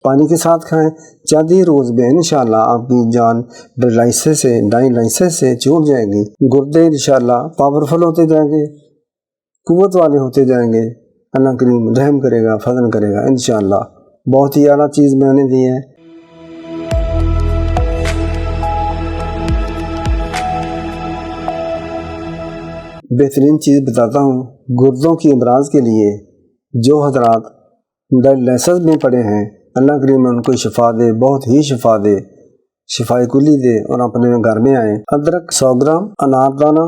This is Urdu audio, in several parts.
پانی کے ساتھ کھائیں، چند ہی روز میں انشاءاللہ آپ کی جان ڈائلائسس سے چھوٹ جائے گی، گردے انشاءاللہ پاورفل ہوتے جائیں گے، قوت والے ہوتے جائیں گے۔ اللہ کریم رحم کرے گا، فضل کرے گا انشاءاللہ۔ بہت ہی اعلیٰ چیز میں نے دی ہے۔ بہترین چیز بتاتا ہوں، گردوں کی امراض کے لیے جو حضرات ڈائلائسس میں پڑے ہیں، اللہ کریم ان کو شفا دے، بہت ہی شفا دے، شفائے کلی دے، اور اپنے گھر میں آئیں۔ ادرک 100 گرام، انار دانہ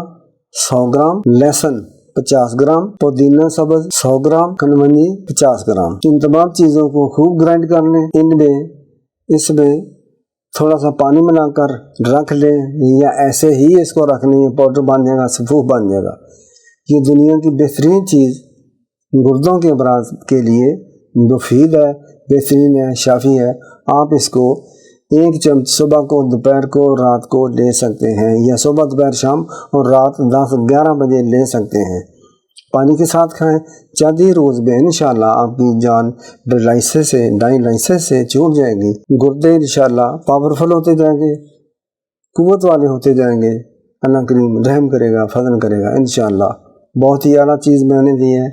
100 گرام، لہسن 50 گرام، پودینہ سبز 100 گرام، کلونجی 50 گرام۔ ان تمام چیزوں کو خوب گرائنڈ کر لیں۔ اس میں تھوڑا سا پانی ملا کر رکھ لیں، یا ایسے ہی اس کو رکھ لیں، پاؤڈر بن جائے گا، سفوف بن جائے گا۔ یہ دنیا کی بہترین چیز گردوں کے امراض کے لیے مفید ہے، بہترین ہے، شافی ہے۔ آپ اس کو 1 چمچ صبح کو، دوپہر کو، رات کو لے سکتے ہیں، یا صبح دوپہر شام اور رات 10-11 بجے لے سکتے ہیں۔ پانی کے ساتھ کھائیں، چند ہی روز میں انشاءاللہ آپ کی جان ڈائلائسس سے چھوٹ جائے گی، گردے انشاءاللہ پاورفل ہوتے جائیں گے، قوت والے ہوتے جائیں گے۔ اللہ کریم رحم کرے گا، فضل کرے گا انشاءاللہ۔ بہت ہی اعلیٰ چیز میں نے دی ہے،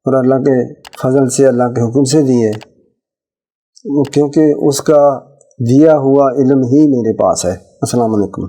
اور اللہ کے فضل سے، اللہ کے حکم سے دی ہے، کیونکہ اس کا دیا ہوا علم ہی میرے پاس ہے۔ السلام علیکم۔